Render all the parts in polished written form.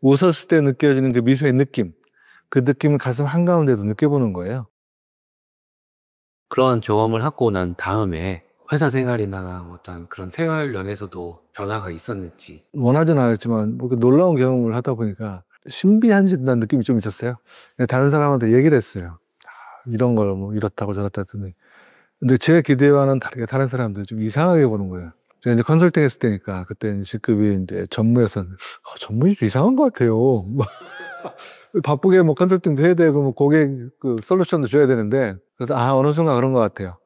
웃었을 때 느껴지는 그 미소의 느낌, 그 느낌을 가슴 한가운데도 느껴보는 거예요. 그런 경험을 하고 난 다음에 회사 생활이나 어떤 그런 생활면에서도 변화가 있었는지. 원하진 않았지만 뭐 놀라운 경험을 하다 보니까 신비한짓한 느낌이 좀 있었어요. 다른 사람한테 얘기를 했어요. 이런 걸 뭐 이렇다고 저렇다 했더니, 근데 제 기대와는 다르게 다른 사람들이 좀 이상하게 보는 거예요. 제가 이제 컨설팅 했을 때니까 그때 직급이 이제 전무여서 전무이 좀 이상한 것 같아요. 바쁘게 뭐 컨설팅도 해야 되고 뭐 고객 그 솔루션도 줘야 되는데, 그래서 어느 순간 그런 것 같아요.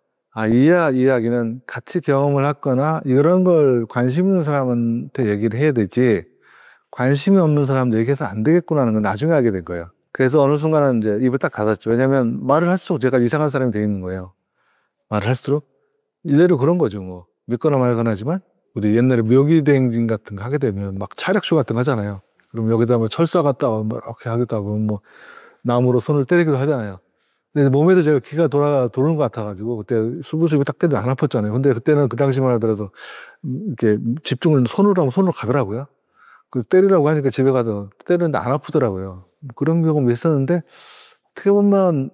이 이야기는 같이 경험을 했거나 이런 걸 관심 있는 사람한테 얘기를 해야 되지, 관심이 없는 사람도 얘기해서 안 되겠구나 하는 건 나중에 알게 된 거예요. 그래서 어느 순간은 이제 입을 딱 닫았죠. 왜냐면 말을 할수록 제가 이상한 사람이 돼 있는 거예요. 말을 할수록. 일례로 그런 거죠, 뭐. 믿거나 말거나 하지만, 우리 옛날에 묘기대행진 같은 거 하게 되면 막 차력쇼 같은 거 하잖아요. 그럼 여기다 뭐 철사 갖다가 뭐 이렇게 하겠다고 뭐 나무로 손을 때리기도 하잖아요. 근데 몸에서 제가 기가 도는 것 같아가지고 그때 수부수비 딱 때도 안 아팠잖아요. 근데 그때는 그 당시만 하더라도 이렇게 집중을 손으로 하면 손으로 가더라고요. 그 때리라고 하니까 집에 가서 때리는데 안 아프더라고요. 그런 경험이 있었는데, 어떻게 보면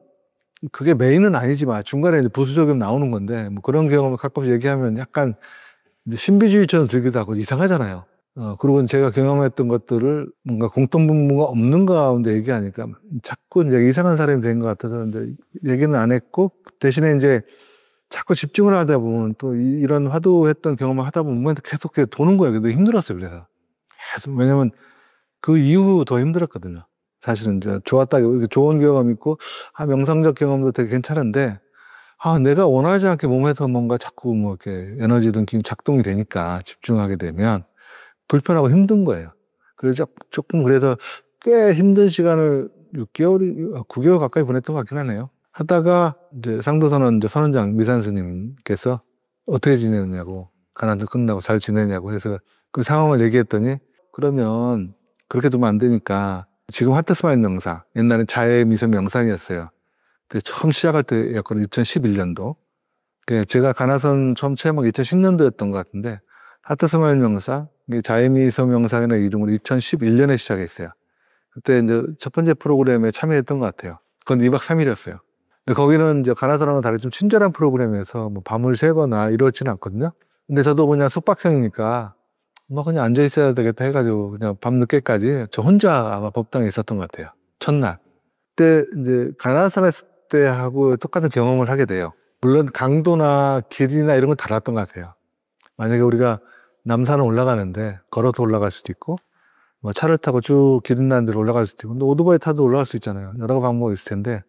그게 메인은 아니지만 중간에 이제 부수적으로 나오는 건데, 뭐 그런 경험을 가끔씩 얘기하면 약간 이제 신비주의처럼 들기도 하고 이상하잖아요. 그리고 제가 경험했던 것들을 뭔가 공통분모가 없는 가운데 얘기하니까 자꾸 이제 이상한 사람이 된 것 같아서 이제 얘기는 안 했고, 대신에 이제 자꾸 집중을 하다 보면 또 이런 화두했던 경험을 하다 보면 계속 도는 거예요. 근데 힘들었어요. 그래서 계속, 왜냐면 그 이후 더 힘들었거든요. 사실은 이제 좋은 경험 있고, 명상적 경험도 되게 괜찮은데, 내가 원하지 않게 몸에서 뭔가 자꾸 뭐 이렇게 에너지든 기운 작동이 되니까 집중하게 되면 불편하고 힘든 거예요. 그래서 조금 그래서 꽤 힘든 시간을 9개월 가까이 보냈던 것 같긴 하네요. 하다가 이제 상도선언 이제 선원장 미산 스님께서 어떻게 지내느냐고, 가난도 끝나고 잘 지내냐고 해서 그 상황을 얘기했더니, 그러면 그렇게 두면 안 되니까 지금 하트 스마일 명상, 옛날엔 자해 미소 명상이었어요. 근데 처음 시작할 때였거든요. 2011년도. 제가 가나선 처음 체험한 게 2010년도였던 것 같은데, 하트 스마일 명상, 자해 미소 명상이라는 이름으로 2011년에 시작했어요. 그때 이제 첫 번째 프로그램에 참여했던 것 같아요. 그건 2박 3일이었어요. 근데 거기는 이제 가나선하고 다르게 좀 친절한 프로그램에서 뭐 밤을 새거나 이러지는 않거든요. 근데 저도 그냥 숙박생이니까 뭐 그냥 앉아 있어야 되겠다 해가지고 그냥 밤늦게까지 저 혼자 아마 법당에 있었던 것 같아요. 첫날. 그때 이제 가나산 했을 때하고 똑같은 경험을 하게 돼요. 물론 강도나 길이나 이런 건 달랐던 것 같아요. 만약에 우리가 남산을 올라가는데 걸어서 올라갈 수도 있고, 뭐 차를 타고 쭉 길 있는 데로 올라갈 수도 있고, 또 오토바이 타도 올라갈 수 있잖아요. 여러 방법이 있을 텐데,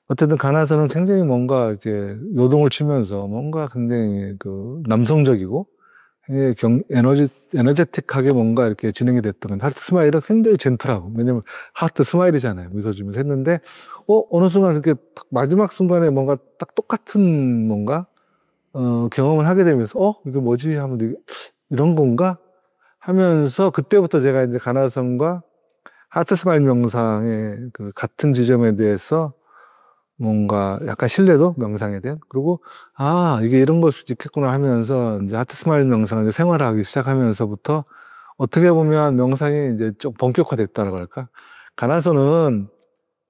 어쨌든 가나선은 굉장히 뭔가 이렇게 요동을 치면서 뭔가 굉장히 그 남성적이고 에너제틱하게 뭔가 이렇게 진행이 됐던 건, 하트 스마일은 굉장히 젠틀하고, 왜냐면 하트 스마일이잖아요. 미소 주면서 했는데, 어느 순간 이렇게 마지막 순간에 뭔가 딱 똑같은 뭔가, 경험을 하게 되면서, 이게 뭐지? 하면 이런 건가? 하면서 그때부터 제가 이제 가나선과 하트 스마일 명상의 그 같은 지점에 대해서 뭔가 약간 신뢰도, 명상에 대한, 그리고 이게 이런 걸 수도 있겠구나 하면서 이제 하트 스마일 명상을 생활하기 시작하면서부터 어떻게 보면 명상이 이제 좀 본격화됐다고 할까. 가나서는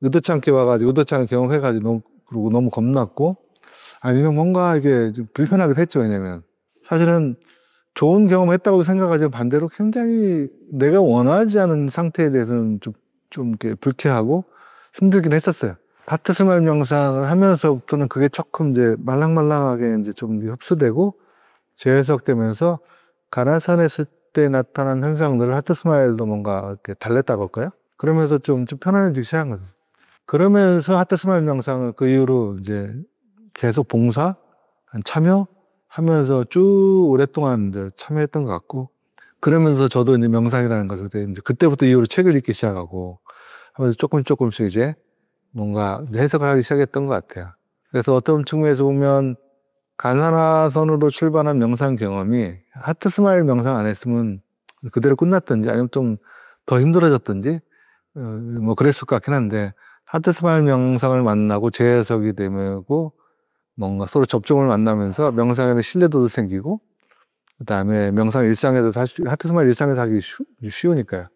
의도치 않게 와가지고 의도치 않게 경험해가지고 그리고 너무 겁났고, 아니면 뭔가 이게 좀 불편하기도 했죠. 왜냐면 사실은 좋은 경험했다고 생각하지만 반대로 굉장히 내가 원하지 않은 상태에 대해서는 좀 이렇게 불쾌하고 힘들긴 했었어요. 하트 스마일 명상을 하면서부터는 그게 조금 이제 말랑말랑하게 이제 좀 흡수되고 재해석되면서, 가나산 했을 때 나타난 현상들을 하트 스마일도 뭔가 이렇게 달랬다고 할까요? 그러면서 좀 편안해지기 시작한 거죠. 그러면서 하트 스마일 명상을 그 이후로 이제 계속 참여하면서 쭉 오랫동안 이제 참여했던 것 같고, 그러면서 저도 이제 명상이라는 걸 그때부터 이후로 책을 읽기 시작하고 하면서 조금씩 이제 뭔가 해석을 하기 시작했던 것 같아요. 그래서 어떤 측면에서 보면 가나선으로 출발한 명상 경험이 하트 스마일 명상 안 했으면 그대로 끝났던지 아니면 좀 더 힘들어졌던지 뭐 그랬을 것 같긴 한데, 하트 스마일 명상을 만나고 재해석이 되고 뭔가 서로 접종을 만나면서 명상에는 신뢰도도 생기고, 그다음에 명상 일상에도 하트 스마일 일상에서 하기 쉬우니까요.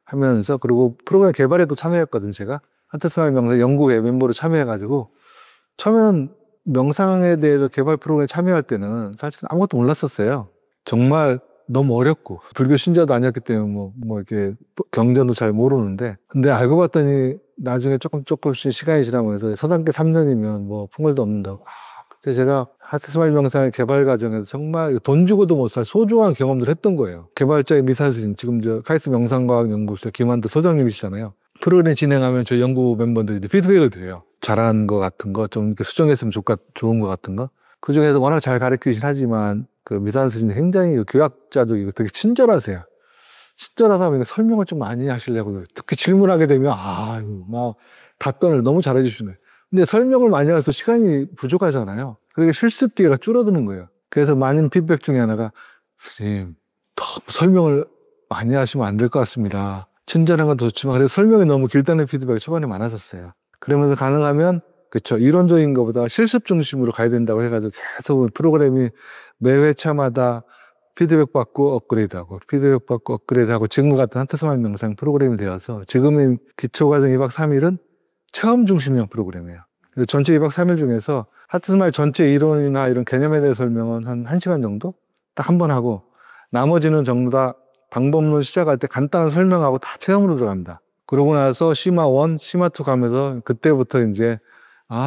하면서, 그리고 프로그램 개발에도 참여했거든요, 제가. 하트 스마일 명상 연구회 멤버로 참여해가지고, 처음엔 명상에 대해서 개발 프로그램에 참여할 때는 사실 아무것도 몰랐었어요. 정말 너무 어렵고, 불교 신자도 아니었기 때문에 이렇게 경전도 잘 모르는데, 근데 알고 봤더니 나중에 조금씩 시간이 지나면서 서당계 3년이면 뭐 풍월도 없는다고. 그때 제가 하트 스마일 명상의 개발 과정에서 정말 돈 주고도 못 살 소중한 경험들을 했던 거예요. 개발자의 미사스님, 지금 카이스트 명상과학연구소 김한도 소장님이시잖아요. 프로그램 진행하면 저희 연구 멤버들이 피드백을 드려요. 잘한 거 같은 거, 좀 이렇게 수정했으면 좋은 거 같은 거. 그 중에서 워낙 잘 가르치긴 하지만, 그 미산 스님 굉장히 교학자적이고 되게 친절하세요. 친절하다 보니까 설명을 좀 많이 하시려고. 특히 질문하게 되면, 막 답변을 너무 잘해주시네. 근데 설명을 많이 해서 시간이 부족하잖아요. 그러니까 실습 기회가 줄어드는 거예요. 그래서 많은 피드백 중에 하나가, 스님, 너무 설명을 많이 하시면 안 될 것 같습니다. 친절한 건 좋지만, 그래서 설명이 너무 길다는 피드백이 초반에 많았었어요. 그러면서 가능하면, 그쵸, 이론적인 것보다 실습 중심으로 가야 된다고 해가지고 계속 프로그램이 매 회차마다 피드백 받고 업그레이드하고, 피드백 받고 업그레이드하고, 지금과 같은 하트 스마일 명상 프로그램이 되어서, 지금의 기초과정 2박 3일은 체험 중심형 프로그램이에요. 그래서 전체 2박 3일 중에서 하트 스마일 전체 이론이나 이런 개념에 대해 설명은 한 1시간 정도 딱 한 번 하고, 나머지는 전부 다 방법론 시작할 때 간단한 설명하고 다 체험으로 들어갑니다. 그러고 나서 시마 1, 시마 2 가면서 그때부터 이제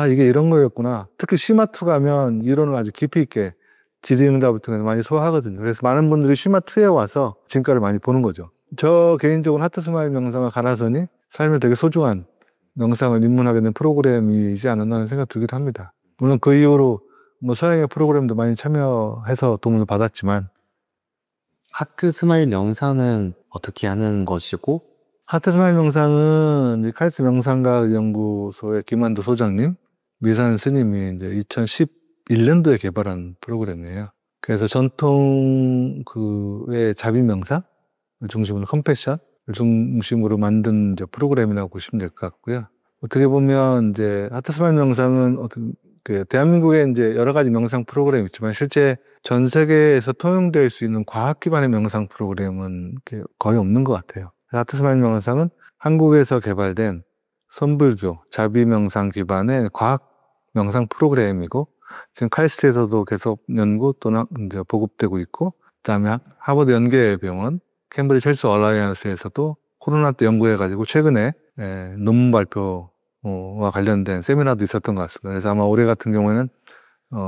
이게 이런 거였구나. 특히 시마 2 가면 이론을 아주 깊이 있게 질의응답을 통해서 많이 소화하거든요. 그래서 많은 분들이 시마 2에 와서 진가를 많이 보는 거죠. 저 개인적으로 하트 스마일 명상과 가나선이 삶에 되게 소중한 명상을 입문하게 된 프로그램이지 않았나 하는 생각 들기도 합니다. 물론 그 이후로 서양의 프로그램도 많이 참여해서 도움을 받았지만, 하트 스마일 명상은 어떻게 하는 것이고, 하트 스마일 명상은 카이스트 명상과학 연구소의 김한도 소장님, 미산 스님이 이제 2011년도에 개발한 프로그램이에요. 그래서 전통 의 자비 명상을 중심으로 컴패션을 중심으로 만든 이제 프로그램이라고 보시면 될 것 같고요. 어떻게 보면 이제 하트 스마일 명상은 대한민국에 이제 여러 가지 명상 프로그램이 있지만, 실제 전 세계에서 통용될 수 있는 과학 기반의 명상 프로그램은 거의 없는 것 같아요. 하트 스마일 명상은 한국에서 개발된 선불교 자비 명상 기반의 과학 명상 프로그램이고, 지금 카이스트에서도 계속 연구 또는 이제 보급되고 있고, 그다음에 하버드 연계병원, 캠브리지 헬스 얼라이언스에서도 코로나 때 연구해가지고 최근에 논문 발표와 관련된 세미나도 있었던 것 같습니다. 그래서 아마 올해 같은 경우에는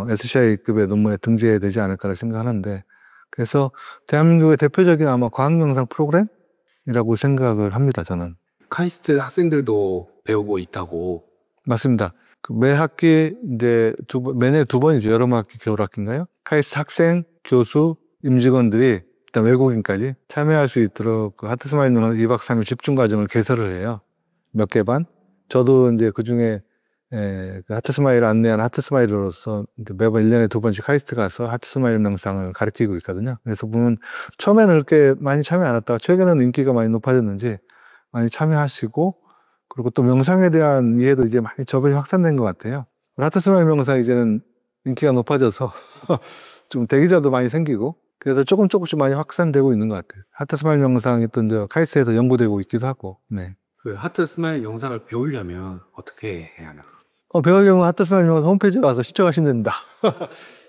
SCI급의 논문에 등재되지 않을까 생각하는데, 그래서 대한민국의 대표적인 아마 과학명상 프로그램이라고 생각을 합니다, 저는. 카이스트 학생들도 배우고 있다고. 맞습니다. 매 학기 이제 매년 2번이죠. 여름학기, 겨울학기인가요? 카이스트 학생, 교수, 임직원들이 일단 외국인까지 참여할 수 있도록 하트 스마일 명상 2박 3일 집중 과정을 개설을 해요. 몇 개 반. 저도 이제 그 중에 하트 스마일을 안내하는 하트 스마일러로서 매번 1년에 2번씩 카이스트 가서 하트 스마일 명상을 가르치고 있거든요. 그래서 보면 처음에는 그렇게 많이 참여 안 했다가 최근에는 인기가 많이 높아졌는지 많이 참여하시고, 그리고 또 명상에 대한 이해도 이제 많이 저변이 확산된 것 같아요. 하트 스마일 명상 이제는 인기가 높아져서 좀 대기자도 많이 생기고, 그래서 조금씩 많이 확산되고 있는 것 같아요. 하트 스마일 명상이 또 카이스트에서 연구되고 있기도 하고. 네. 그 하트 스마일 영상을 배우려면 어떻게 해야 하나? 배우려면 하트 스마일 명상 홈페이지에 가서 신청하시면 됩니다.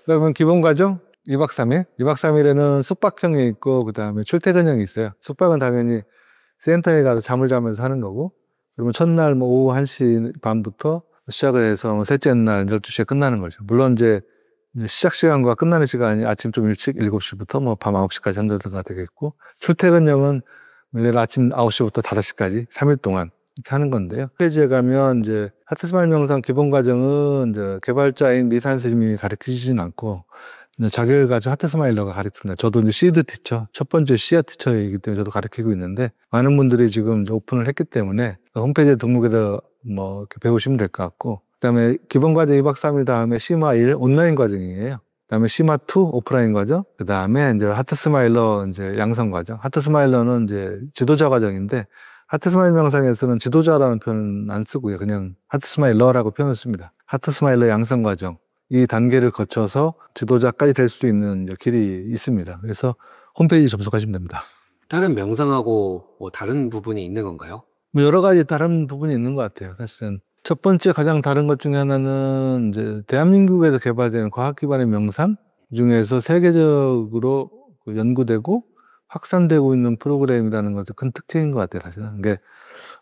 그러면 기본 과정 2박 3일. 2박 3일에는 숙박형이 있고, 그 다음에 출퇴근형이 있어요. 숙박은 당연히 센터에 가서 잠을 자면서 하는 거고, 그러면 첫날 오후 1시 반부터 시작을 해서 셋째 날 12시에 끝나는 거죠. 물론 이제 시작 시간과 끝나는 시간이 아침 좀 일찍 7시부터 밤 9시까지 한다든가 되겠고, 출퇴근형은 매일 아침 9시부터 5시까지 3일 동안 이렇게 하는 건데요. 페이지에 가면 이제 하트 스마일 명상 기본 과정은 이제 개발자인 미산 스님이 가르치지는 않고, 자기를 가지고 하트 스마일러가 가르칩니다. 저도 이제 시드 티처, 첫 번째 시아 티처이기 때문에 저도 가르치고 있는데, 많은 분들이 지금 이제 오픈을 했기 때문에 홈페이지에 등록해서 이렇게 배우시면 될 것 같고, 그다음에 기본 과정 2박 3일 다음에 시마 1 온라인 과정이에요. 그다음에 시마 2 오프라인 과정, 그다음에 이제 하트 스마일러 이제 양성 과정. 하트 스마일러는 이제 지도자 과정인데, 하트 스마일 명상에서는 지도자라는 표현은 안 쓰고요. 그냥 하트 스마일러라고 표현을 씁니다. 하트 스마일러 양성 과정. 이 단계를 거쳐서 지도자까지 될 수 있는 이제 길이 있습니다. 그래서 홈페이지 접속하시면 됩니다. 다른 명상하고 뭐 다른 부분이 있는 건가요? 뭐 여러 가지 다른 부분이 있는 것 같아요. 사실은 첫 번째 가장 다른 것 중에 하나는 이제 대한민국에서 개발된 과학 기반의 명상 중에서 세계적으로 연구되고 확산되고 있는 프로그램이라는 것도 큰 특징인 것 같아요. 사실은 이게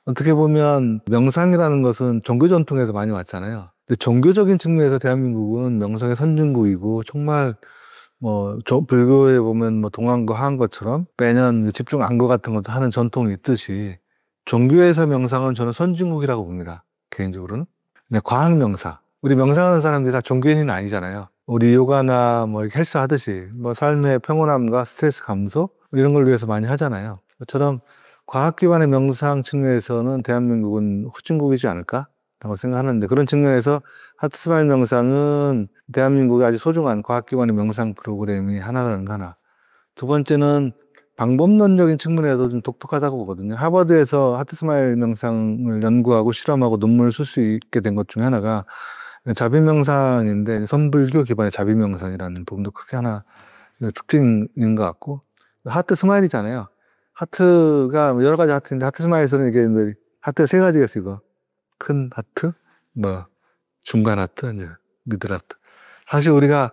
어떻게 보면 명상이라는 것은 종교 전통에서 많이 왔잖아요. 근데 종교적인 측면에서 대한민국은 명상의 선진국이고 정말 뭐 불교에 보면 뭐 동안거 하한거처럼 매년 집중 안거 같은 것도 하는 전통이 있듯이 종교에서 명상은 저는 선진국이라고 봅니다. 개인적으로는. 근데 과학 명상. 우리 명상하는 사람들이 다 종교인은 아니잖아요. 우리 요가나 뭐 헬스 하듯이 뭐 삶의 평온함과 스트레스 감소 이런 걸 위해서 많이 하잖아요. 그처럼 과학 기반의 명상 측면에서는 대한민국은 후진국이지 않을까? 라고 생각하는데 그런 측면에서 하트스마일 명상은 대한민국의 아주 소중한 과학 기반의 명상 프로그램이 하나라는 거 하나. 두 번째는 방법론적인 측면에서 좀 독특하다고 보거든요. 하버드에서 하트스마일 명상을 연구하고 실험하고 논문을 쓸 수 있게 된 것 중에 하나가 자비명상인데 선불교 기반의 자비명상이라는 부분도 크게 하나 특징인 것 같고 하트 스마일이잖아요. 하트가 여러 가지 하트인데 하트 스마일에서는 이게 하트가 세 가지가 있어. 큰 하트, 뭐 중간 하트, 이제 미들 하트. 사실 우리가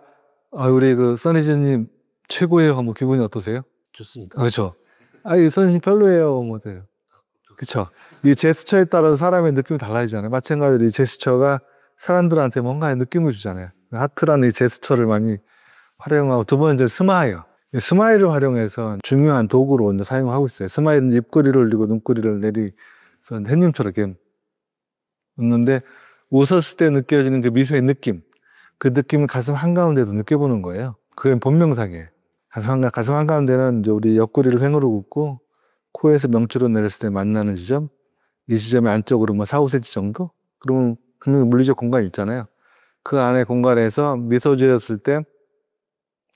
우리 그 써니즈님 최고예요. 뭐 기분이 어떠세요? 좋습니다. 그렇죠. 이 써니즈 별로예요. 뭐 어때요? 그렇죠. 이 제스처에 따라서 사람의 느낌이 달라지잖아요. 마찬가지로 이 제스처가 사람들한테 뭔가의 느낌을 주잖아요. 하트라는 이 제스처를 많이 활용하고 두 번째 스마일. 이 스마일을 활용해서 중요한 도구로 이제 사용하고 있어요. 스마일은 입꼬리를 올리고 눈꼬리를 내리서 햇님처럼 이렇게 웃는데 웃었을 때 느껴지는 그 미소의 느낌. 그 느낌을 가슴 한가운데도 느껴보는 거예요. 그게 본명상이에요. 가슴 한가운데는 이제 우리 옆구리를 횡으로 굽고 코에서 명주로 내렸을 때 만나는 지점. 이 지점의 안쪽으로 뭐 4, 5cm 정도? 그러면 분명히 물리적 공간이 있잖아요. 그 안에 공간에서 미소 지었을 때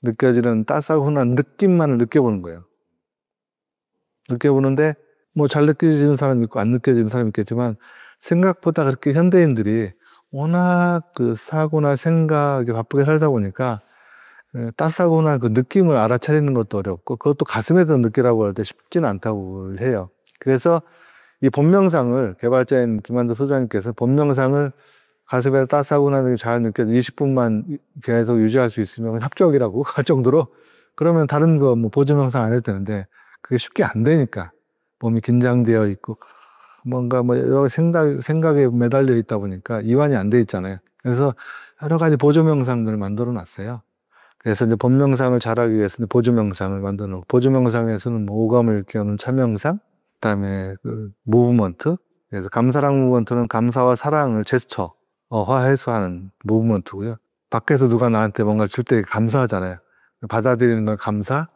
느껴지는 따사훈한 느낌만을 느껴보는 거예요. 느껴보는데 뭐 잘 느껴지는 사람이 있고 안 느껴지는 사람이 있겠지만 생각보다 그렇게 현대인들이 워낙 그 사고나 생각에 바쁘게 살다 보니까 따사고나 그 느낌을 알아차리는 것도 어렵고 그것도 가슴에서 느끼라고 할 때 쉽지는 않다고 해요. 그래서 이 본명상을 개발자인 김한도 소장님께서 본명상을 가슴에 따사고나 잘 느껴 20분만 계속 유지할 수 있으면 합격이라고 할 정도로 그러면 다른 거 뭐 보조명상 안 해도 되는데 그게 쉽게 안 되니까 몸이 긴장되어 있고 뭔가 뭐 여러 생각에 매달려 있다 보니까 이완이 안 돼 있잖아요. 그래서 여러 가지 보조 명상들을 만들어 놨어요. 그래서 이제 본명상을 잘하기 위해서 보조 명상을 만들어 놓고 보조 명상에서는 뭐 오감을 깨우는 참명상, 그다음에 그 무브먼트. 그래서 감사랑 무브먼트는 감사와 사랑을 제스처화해서 하는 무브먼트고요. 밖에서 누가 나한테 뭔가를 줄 때 감사하잖아요. 받아들이는 건 감사.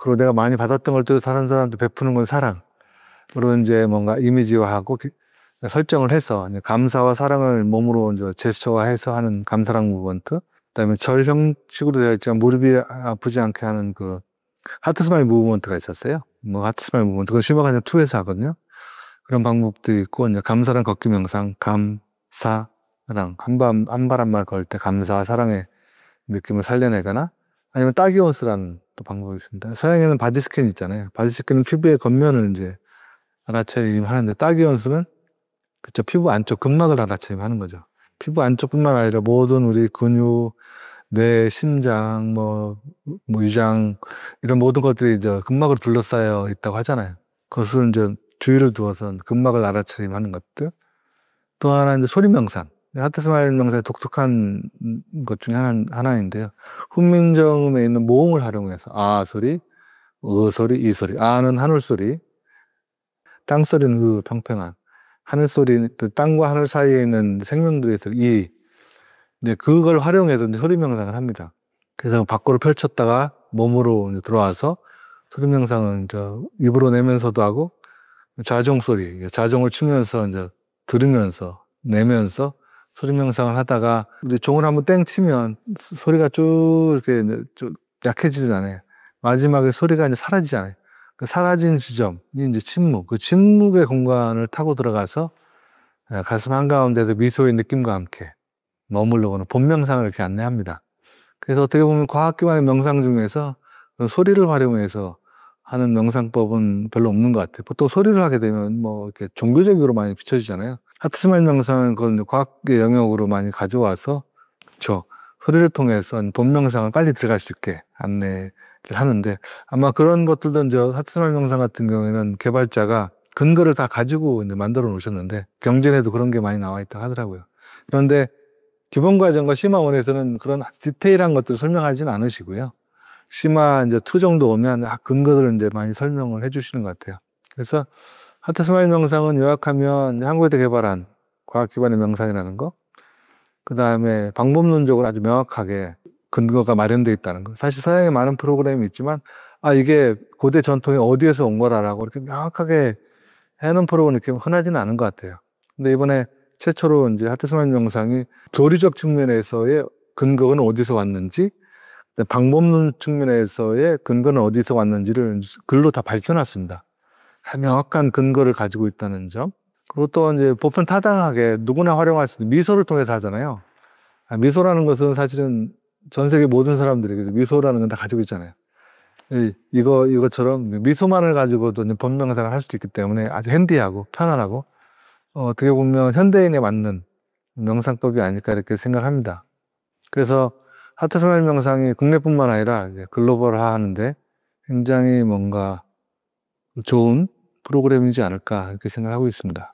그리고 내가 많이 받았던 걸 또 다른 사람한테 베푸는 건 사랑. 그리고 이제 뭔가 이미지화하고 설정을 해서 이제 감사와 사랑을 몸으로 이제 제스처화해서 하는 감사랑 무브먼트. 그다음에 절 형식으로 되어 있지만 무릎이 아프지 않게 하는 그 하트스마일 무브먼트가 있었어요. 뭐 하트스마일 무브먼트 그건 슈마가냐 2에서 하거든요. 그런 방법도 있고 이제 감사랑 걷기 명상, 감사랑 한 발 한 발 걸 때 감사와 사랑의 느낌을 살려내거나 아니면 따기온스라는 또 방법이 있습니다. 서양에는 바디 스캔 있잖아요. 바디 스캔은 피부의 겉면을 이제 알아차림 하는데 따기연수는 그쵸 피부 안쪽 근막을 알아차림 하는 거죠. 피부 안쪽뿐만 아니라 모든 우리 근육, 뇌, 심장, 뭐 위장 이런 모든 것들이 이제 근막으로 둘러싸여 있다고 하잖아요. 그것을 이제 주의를 두어서 근막을 알아차림하는 것들. 또 하나 이제 소리 명상. 하트스마일 명상의 독특한 것 중에 하나인데요. 훈민정음에 있는 모음을 활용해서 소리, 소리, 이 소리. 아는 하늘 소리. 땅소리는 평평한 하늘소리, 그 땅과 하늘 사이에 있는 생명들에서 근데 그걸 활용해서 이제 소리 명상을 합니다. 그래서 밖으로 펼쳤다가 몸으로 이제 들어와서 소리 명상은 이제 입으로 내면서도 하고 자정 소리, 자정을 치면서 이제 들으면서 내면서 소리 명상을 하다가 우리 종을 한번 땡 치면 소리가 쭉 이렇게 이제 좀 약해지잖아요. 마지막에 소리가 이제 사라지잖아요. 그 사라진 지점이 이제 침묵, 그 침묵의 공간을 타고 들어가서 가슴 한가운데서 미소의 느낌과 함께 머무르고는 본명상을 이렇게 안내합니다. 그래서 어떻게 보면 과학 기반의 명상 중에서 소리를 활용해서 하는 명상법은 별로 없는 것 같아요. 보통 소리를 하게 되면 뭐 이렇게 종교적으로 많이 비춰지잖아요. 하트 스마일 명상은 그걸 과학의 영역으로 많이 가져와서, 그렇죠, 소리를 통해서 본 명상을 빨리 들어갈 수 있게 안내를 하는데, 아마 그런 것들도 이제 하트 스마일 명상 같은 경우에는 개발자가 근거를 다 가지고 이제 만들어 놓으셨는데, 경전에도 그런 게 많이 나와 있다고 하더라고요. 그런데 기본 과정과 시마 1에서는 그런 디테일한 것들을 설명하지는 않으시고요. 시마 이제 2 정도 오면 근거들을 이제 많이 설명을 해주시는 것 같아요. 그래서 하트 스마일 명상은 요약하면 한국에서 개발한 과학 기반의 명상이라는 거, 그 다음에 방법론적으로 아주 명확하게 근거가 마련되어 있다는 거. 사실 서양에 많은 프로그램이 있지만, 이게 고대 전통이 어디에서 온 거라라고 이렇게 명확하게 해놓은 프로그램이 이렇게 흔하지는 않은 것 같아요. 근데 이번에 최초로 이제 하트 스마일 명상이 교리적 측면에서의 근거는 어디서 왔는지, 방법론 측면에서의 근거는 어디서 왔는지를 글로 다 밝혀놨습니다. 명확한 근거를 가지고 있다는 점. 그리고 또 이제 보편타당하게 누구나 활용할 수 있는 미소를 통해서 하잖아요. 미소라는 것은 사실은 전 세계 모든 사람들이 미소라는 건 다 가지고 있잖아요. 이것처럼 미소만을 가지고도 본명상을 할 수 있기 때문에 아주 핸디하고 편안하고, 어떻게 보면 현대인에 맞는 명상법이 아닐까 이렇게 생각합니다. 그래서 하트 스마일 명상이 국내뿐만 아니라 이제 글로벌화 하는데 굉장히 뭔가 좋은 프로그램이지 않을까 이렇게 생각하고 있습니다.